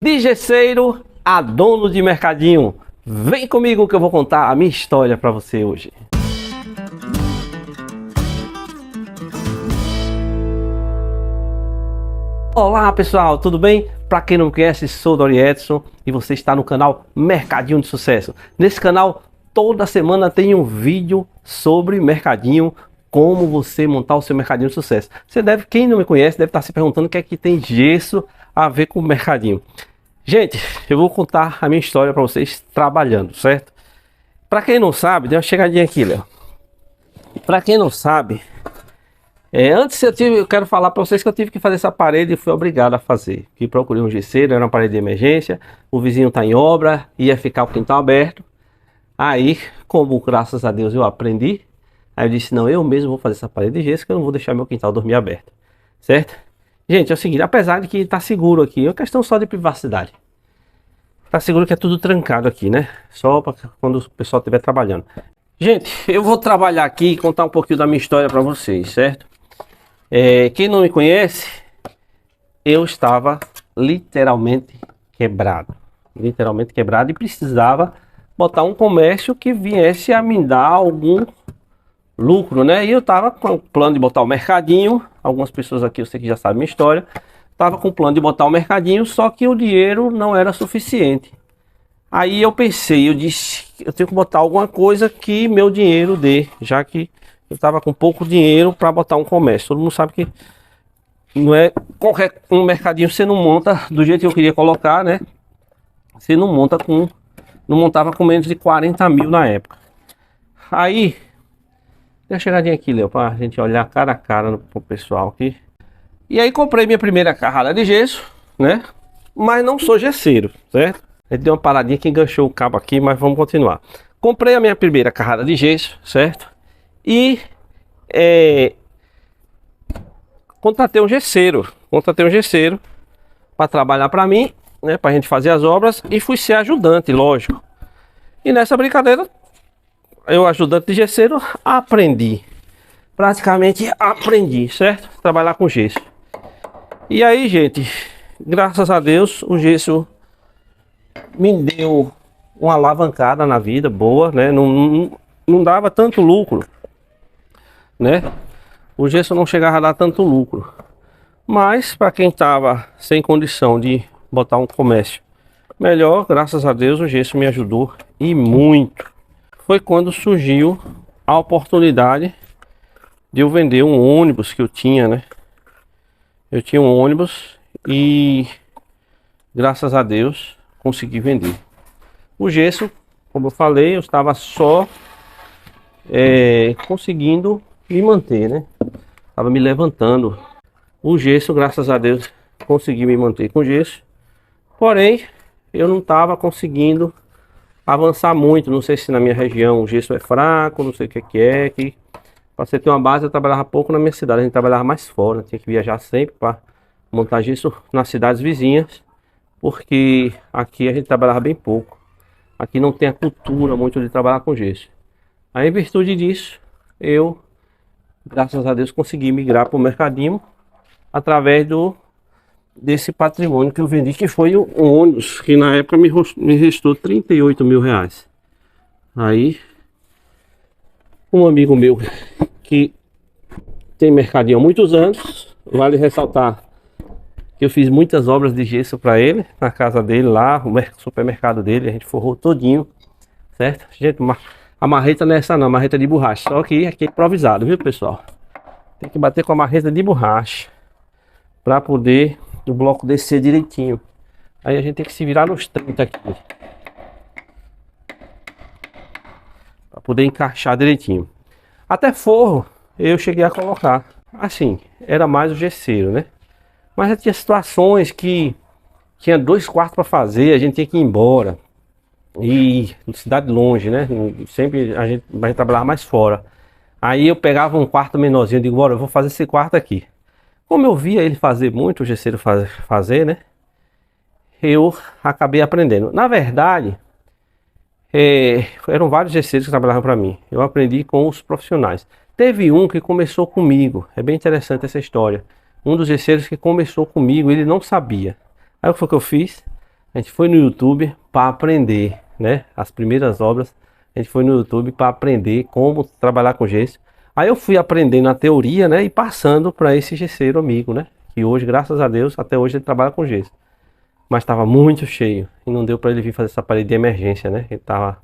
De gesseiro a dono de mercadinho. Vem comigo que eu vou contar a minha história para você hoje. Olá pessoal, tudo bem? Para quem não me conhece, sou Dori Edson e você está no canal Mercadinho de Sucesso. Nesse canal, toda semana tem um vídeo sobre mercadinho, como você montar o seu mercadinho de sucesso. Quem não me conhece deve estar se perguntando o que é que tem gesso a ver com o mercadinho. Gente, eu vou contar a minha história para vocês trabalhando, certo? Para quem não sabe, dê uma chegadinha aqui, Léo. Para quem não sabe, antes eu quero falar para vocês que eu tive que fazer essa parede e fui obrigado a fazer. Que procurei um gesseiro, era uma parede de emergência, o vizinho está em obra, ia ficar o quintal aberto. Aí, como graças a Deus eu aprendi, aí eu disse, não, eu mesmo vou fazer essa parede de gesso, que eu não vou deixar meu quintal dormir aberto, certo? Gente, é o seguinte, apesar de que tá seguro aqui, é uma questão só de privacidade. Tá seguro que é tudo trancado aqui, né? Só para quando o pessoal estiver trabalhando. Gente, eu vou trabalhar aqui e contar um pouquinho da minha história para vocês, certo? Quem não me conhece, eu estava literalmente quebrado. Literalmente quebrado e precisava botar um comércio que viesse a me dar algum lucro, né? E eu tava com o plano de botar o mercadinho. Algumas pessoas aqui eu sei que já sabem minha história. Tava com o plano de botar o mercadinho, só que o dinheiro não era suficiente. Aí eu pensei, eu disse, eu tenho que botar alguma coisa que meu dinheiro dê, já que eu tava com pouco dinheiro para botar um comércio. Todo mundo sabe que não é qualquer um mercadinho você não monta do jeito que eu queria colocar, né? Você não montava com menos de 40 mil na época. Aí dê uma chegadinha aqui, Léo, pra gente olhar cara a cara pro pessoal aqui. E aí comprei minha primeira carrada de gesso, né? Mas não sou gesseiro, certo? Ele deu uma paradinha que enganchou o cabo aqui, mas vamos continuar. Comprei a minha primeira carrada de gesso, certo? E contratei um gesseiro para trabalhar para mim, né? Pra gente fazer as obras, e fui ser ajudante, lógico. E nessa brincadeira, eu, ajudante de gesseiro, praticamente aprendi, certo? Trabalhar com gesso. E aí, gente, graças a Deus, o gesso me deu uma alavancada na vida boa, né? Não dava tanto lucro, né? O gesso não chegava a dar tanto lucro. Mas para quem tava sem condição de botar um comércio melhor, graças a Deus, o gesso me ajudou e muito. Foi quando surgiu a oportunidade de eu vender um ônibus que eu tinha, né? Eu tinha um ônibus e graças a Deus consegui vender. O gesso, como eu falei, eu estava só conseguindo me manter, né? Estava me levantando. O gesso, graças a Deus, consegui me manter com gesso. Porém, eu não estava conseguindo avançar muito. Não sei se na minha região o gesso é fraco, não sei o que é. Para você ter uma base, eu trabalhava pouco na minha cidade, a gente trabalhava mais fora, tinha que viajar sempre para montar gesso nas cidades vizinhas, porque aqui a gente trabalhava bem pouco. Aqui não tem a cultura muito de trabalhar com gesso. Aí, em virtude disso, eu, graças a Deus, consegui migrar para o mercadinho através desse patrimônio que eu vendi, que foi um ônibus, que na época me restou 38 mil reais. Aí, um amigo meu que tem mercadinho há muitos anos, vale ressaltar que eu fiz muitas obras de gesso para ele, na casa dele lá, o supermercado dele, a gente forrou todinho, certo? Gente, a marreta não é essa não, a marreta de borracha, só que aqui é improvisado, viu pessoal? Tem que bater com a marreta de borracha para poder o bloco descer direitinho. Aí a gente tem que se virar nos 30 aqui para poder encaixar direitinho. Até forro eu cheguei a colocar. Assim, era mais o gesseiro, né? Mas tinha situações que tinha 2 quartos para fazer, a gente tinha que ir embora. E cidade longe, né? Sempre a gente vai trabalhar mais fora. Aí eu pegava um quarto menorzinho e digo, bora, eu vou fazer esse quarto aqui. Como eu via ele fazer muito, o gesseiro fazer, né? Eu acabei aprendendo. Na verdade, eram vários gesseiros que trabalhavam para mim. Eu aprendi com os profissionais. Teve um que começou comigo. É bem interessante essa história. Um dos gesseiros que começou comigo, ele não sabia. Aí o que foi que eu fiz? a gente foi no YouTube para aprender, né? As primeiras obras, a gente foi no YouTube para aprender como trabalhar com gesso. Aí eu fui aprendendo a teoria, né? E passando para esse gesseiro amigo, né? Que hoje, graças a Deus, até hoje ele trabalha com gesso. Mas estava muito cheio e não deu para ele vir fazer essa parede de emergência, né? Ele estava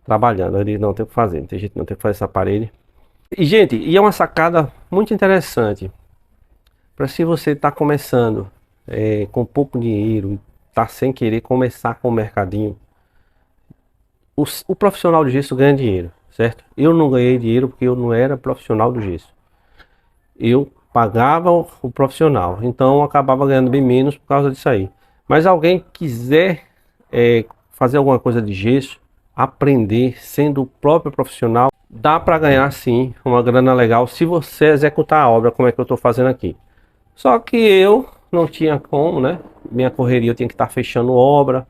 trabalhando. Ele não tem o que fazer, não tem jeito, não tem o que fazer essa parede. E gente, e é uma sacada muito interessante para se você está começando com pouco dinheiro, tá sem querer começar com o mercadinho. O profissional de gesso ganha dinheiro, certo? Eu não ganhei dinheiro porque eu não era profissional do gesso. Eu pagava o profissional, então eu acabava ganhando bem menos por causa disso aí. Mas alguém quiser fazer alguma coisa de gesso, aprender sendo o próprio profissional, dá para ganhar sim uma grana legal se você executar a obra como é que eu estou fazendo aqui. Só que eu não tinha como, né? Minha correria, eu tinha que estar fechando obra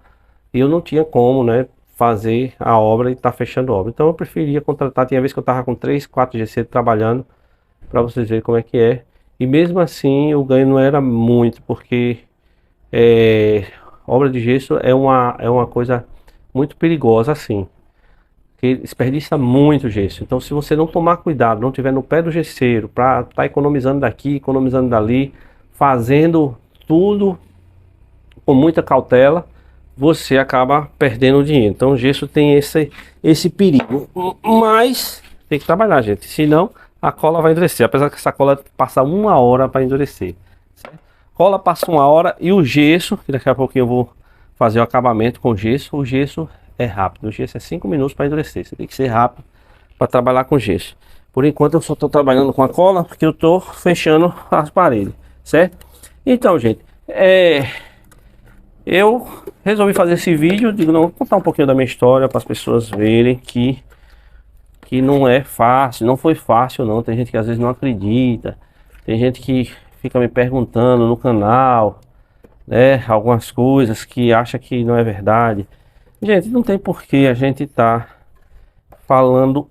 e eu não tinha como, né? Fazer a obra e estar fechando obra. Então eu preferia contratar. Tinha vez que eu estava com 3, 4 GC trabalhando, para vocês verem como é que é. E mesmo assim o ganho não era muito, porque obra de gesso é uma coisa muito perigosa assim, que desperdiça muito gesso. Então se você não tomar cuidado, não tiver no pé do gesseiro, para estar economizando daqui, economizando dali, fazendo tudo com muita cautela, você acaba perdendo o dinheiro. Então o gesso tem esse perigo, mas tem que trabalhar, gente, senão a cola vai endurecer, apesar que essa cola passa 1 hora para endurecer, certo? Cola passa 1 hora e o gesso, que daqui a pouquinho eu vou fazer o acabamento com gesso. O gesso é rápido, o gesso é 5 minutos para endurecer, você tem que ser rápido para trabalhar com gesso. Por enquanto eu só estou trabalhando com a cola, porque eu estou fechando as paredes, certo? Então, gente, eu resolvi fazer esse vídeo, digo, não, vou contar um pouquinho da minha história para as pessoas verem que não é fácil, não foi fácil não. Tem gente que às vezes não acredita, tem gente que fica me perguntando no canal, né, algumas coisas que acha que não é verdade. Gente, não tem porquê a gente tá falando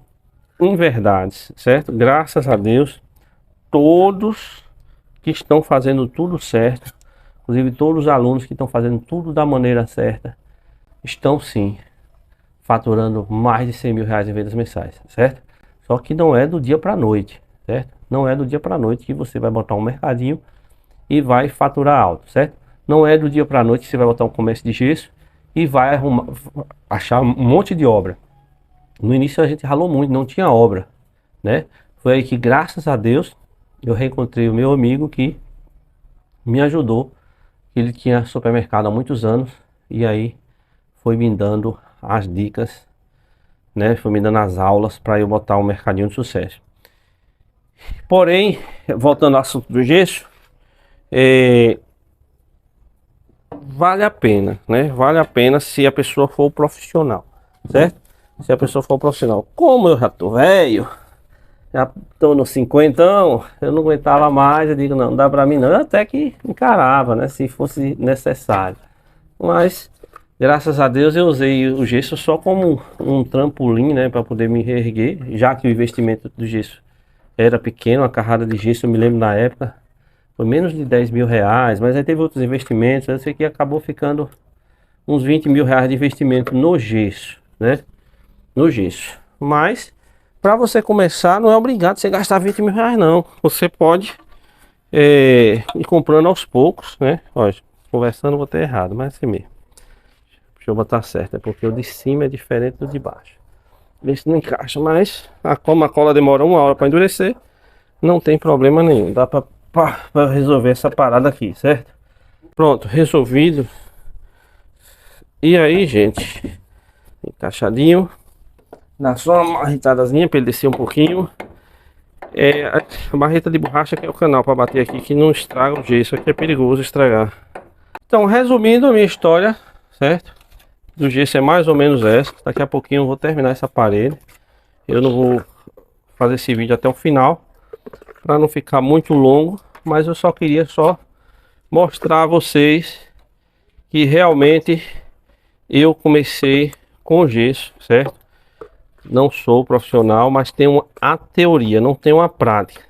inverdades, certo? Graças a Deus, todos que estão fazendo tudo certo, inclusive todos os alunos que estão fazendo tudo da maneira certa, estão sim faturando mais de 100 mil reais em vendas mensais, certo? Só que não é do dia para noite, certo? Não é do dia para noite que você vai botar um mercadinho e vai faturar alto, certo? Não é do dia para noite que você vai botar um comércio de gesso e vai achar um monte de obra. No início a gente ralou muito, não tinha obra, né? Foi aí que, graças a Deus, eu reencontrei o meu amigo que me ajudou. Ele tinha supermercado há muitos anos e aí foi me dando as dicas, né? Foi me dando as aulas para eu botar um mercadinho de sucesso. Porém, voltando ao assunto do gesso, vale a pena, né? Vale a pena se a pessoa for profissional, certo? Se a pessoa for profissional. Como eu já tô velho, já tô nos 50, eu não aguentava mais, eu digo, não dá pra mim não. Eu até que encarava, né, se fosse necessário. Mas, graças a Deus, eu usei o gesso só como um trampolim, né, para poder me reerguer, já que o investimento do gesso era pequeno. A carrada de gesso, eu me lembro na época, foi menos de 10 mil reais, mas aí teve outros investimentos. Eu sei que acabou ficando uns 20 mil reais de investimento no gesso, né, no gesso. Mas para você começar, não é obrigado você gastar 20 mil reais não. Você pode ir comprando aos poucos, né? Olha, conversando vou ter errado, mas assim mesmo. Deixa eu botar certo, é porque o de cima é diferente do de baixo. Vê se não encaixa, mas como a cola demora 1 hora para endurecer, não tem problema nenhum. Dá para resolver essa parada aqui, certo? Pronto, resolvido. E aí, gente, encaixadinho. Dá só uma marretadazinha para ele descer um pouquinho. A marreta de borracha que é o canal para bater aqui, que não estraga o gesso. Aqui é perigoso estragar. Então, resumindo a minha história, certo? Do gesso é mais ou menos essa. Daqui a pouquinho eu vou terminar essa parede. Eu não vou fazer esse vídeo até o final, para não ficar muito longo. Mas eu só queria mostrar a vocês que realmente eu comecei com gesso, certo? Não sou profissional, mas tenho a teoria, não tenho a prática.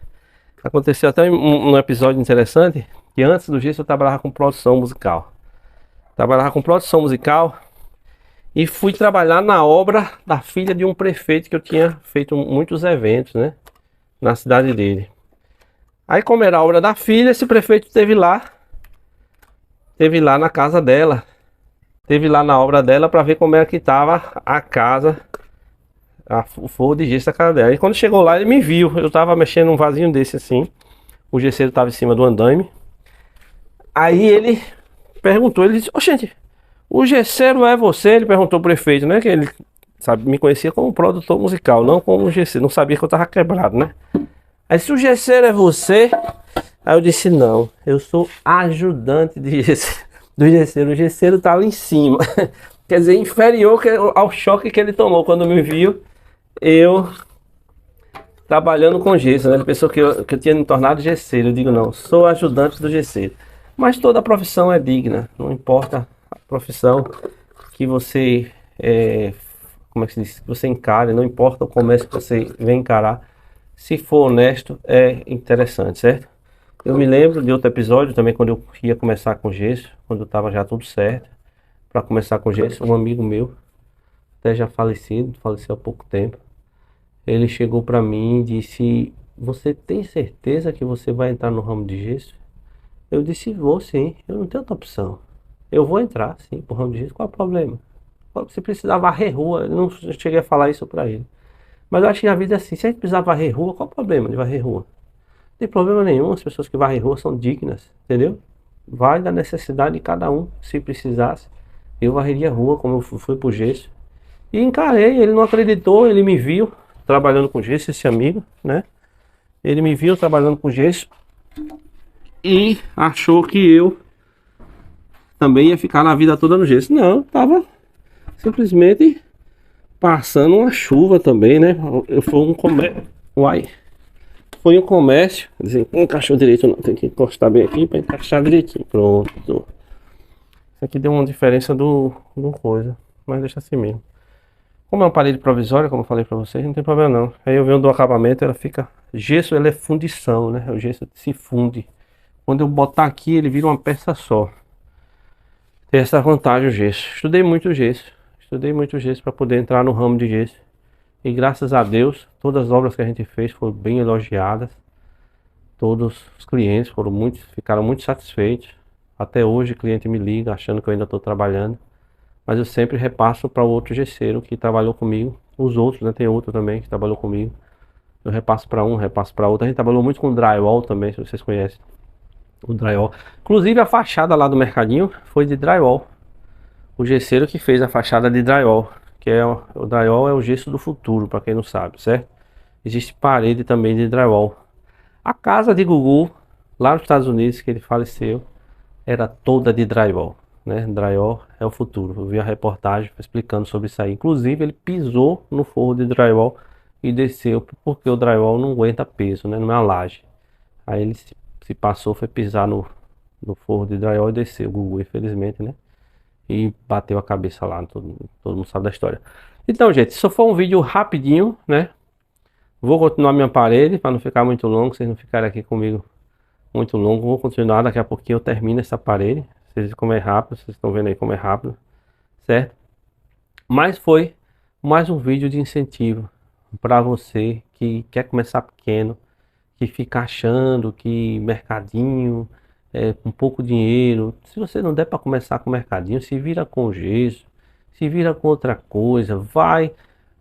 Aconteceu até um episódio interessante, que antes do gesso eu trabalhava com produção musical. Trabalhava com produção musical e fui trabalhar na obra da filha de um prefeito que eu tinha feito muitos eventos, né? Na cidade dele. Aí, como era a obra da filha, esse prefeito esteve lá na casa dela. Esteve lá na obra dela para ver como era que estava a casa, o forro de gesso da casa dela. E quando chegou lá, ele me viu. Eu tava mexendo num vasinho desse assim. O gesseiro tava em cima do andaime. Aí ele perguntou, ele disse: "Oxente, o gesseiro é você?" Ele perguntou pro prefeito, né? Que ele sabe, me conhecia como produtor musical, não como gesseiro. Não sabia que eu tava quebrado, né? Aí, se o gesseiro é você... Aí eu disse: "Não, eu sou ajudante de gesseiro, do gesseiro. O gesseiro tá lá em cima." Quer dizer, inferior ao choque que ele tomou quando me viu eu trabalhando com gesso, né? Ele pensou que eu tinha me tornado gesseiro. Eu digo: "Não, sou ajudante do gesseiro." Mas toda profissão é digna, não importa a profissão que você, como é que se diz, que você encare, não importa o comércio que você vem encarar, se for honesto, é interessante, certo? Eu me lembro de outro episódio também, quando eu ia começar com gesso, quando estava já tudo certo, para começar com gesso, um amigo meu, até já falecido, faleceu há pouco tempo, ele chegou para mim e disse: "Você tem certeza que você vai entrar no ramo de gesso?" Eu disse: "Vou sim, eu não tenho outra opção. Eu vou entrar sim pro ramo de gesso, qual é o problema? Você precisar varrer rua." Eu não cheguei a falar isso para ele. Mas eu acho que a vida é assim, se a gente precisar varrer rua, qual é o problema de varrer rua? Não tem problema nenhum, as pessoas que varrem rua são dignas, entendeu? Vai da necessidade de cada um. Se precisasse, eu varreria a rua como eu fui pro gesso. E encarei, ele não acreditou, ele me viu trabalhando com gesso, esse amigo, né? Ele me viu trabalhando com gesso e achou que eu também ia ficar na vida toda no gesso. Não, eu tava simplesmente passando uma chuva também, né? Eu fui um comércio. Uai. Foi um comércio. Dizer, não encaixou direito, não. Tem que encostar bem aqui para encaixar direitinho. Pronto. Isso aqui deu uma diferença do coisa. Mas deixa assim mesmo. Como é uma parede provisória, como eu falei pra vocês, não tem problema não. Aí eu venho do acabamento, ela fica... Gesso, ele é fundição, né? O gesso se funde. Quando eu botar aqui, ele vira uma peça só. Tem essa vantagem o gesso. Estudei muito gesso. Estudei muito gesso para poder entrar no ramo de gesso. E graças a Deus, todas as obras que a gente fez foram bem elogiadas. Todos os clientes ficaram muito satisfeitos. Até hoje, o cliente me liga achando que eu ainda estou trabalhando. Mas eu sempre repasso para o outro gesseiro que trabalhou comigo. Os outros, né? Tem outro também que trabalhou comigo. Eu repasso para um, repasso para outro. A gente trabalhou muito com drywall também, se vocês conhecem o drywall. Inclusive a fachada lá do mercadinho foi de drywall. O gesseiro que fez a fachada de drywall, que é o drywall é o gesso do futuro, para quem não sabe, certo? Existe parede também de drywall. A casa de Gugu, lá nos Estados Unidos, que ele faleceu, era toda de drywall, né? Drywall é o futuro. Eu vi a reportagem explicando sobre isso aí. Inclusive ele pisou no forro de drywall e desceu, porque o drywall não aguenta peso, né? Não é uma laje. Aí ele se passou, foi pisar no forro de drywall e desceu, o Gugu, infelizmente, né? E bateu a cabeça lá, todo mundo sabe da história. Então, gente, isso foi um vídeo rapidinho, né? Vou continuar minha parede para não ficar muito longo, vocês não ficarem aqui comigo muito longo. Vou continuar, daqui a pouquinho eu termino essa parede. Vocês veem como é rápido, vocês estão vendo aí como é rápido, certo? Mas foi mais um vídeo de incentivo para você que quer começar pequeno, que fica achando que mercadinho com pouco dinheiro. Se você não der para começar com mercadinho, se vira com gesso, se vira com outra coisa, vai,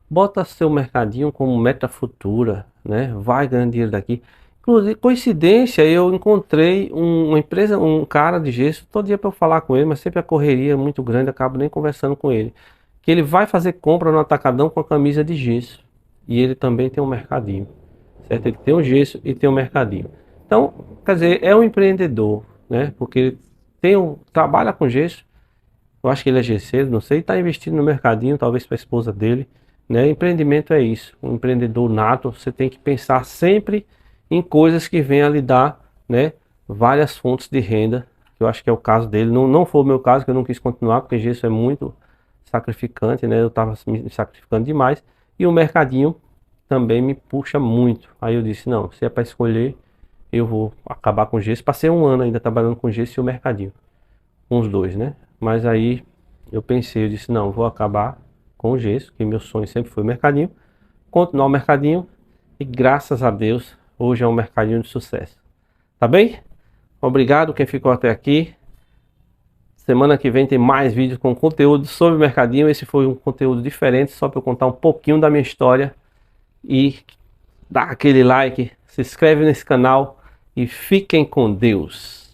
bota seu mercadinho como meta futura, né? Vai ganhando dinheiro daqui. Inclusive, coincidência, eu encontrei uma empresa, um cara de gesso, todo dia para eu falar com ele, mas sempre a correria é muito grande, acabo nem conversando com ele. Que ele vai fazer compra no atacadão com a camisa de gesso. E ele também tem um mercadinho, certo? Ele tem um gesso e tem um mercadinho. Então, quer dizer, é um empreendedor, né? Porque ele trabalha com gesso, eu acho que ele é gesseiro, não sei, está investindo no mercadinho, talvez para a esposa dele, né? Empreendimento é isso, um empreendedor nato, você tem que pensar sempre em coisas que venham a lhe dar, né, várias fontes de renda, que eu acho que é o caso dele. Não foi o meu caso, que eu não quis continuar, porque gesso é muito sacrificante, né? Eu estava me sacrificando demais, e o mercadinho também me puxa muito. Aí eu disse: não, se é para escolher, eu vou acabar com gesso. Passei um ano ainda trabalhando com gesso e o mercadinho, com os dois, né? Mas aí eu pensei, eu disse, não, vou acabar com o gesso, que meu sonho sempre foi o mercadinho, continuar o mercadinho e graças a Deus hoje é um mercadinho de sucesso. Tá bem? Obrigado quem ficou até aqui. Semana que vem tem mais vídeos com conteúdo sobre o mercadinho. Esse foi um conteúdo diferente, só para eu contar um pouquinho da minha história. E dá aquele like, se inscreve nesse canal e fiquem com Deus.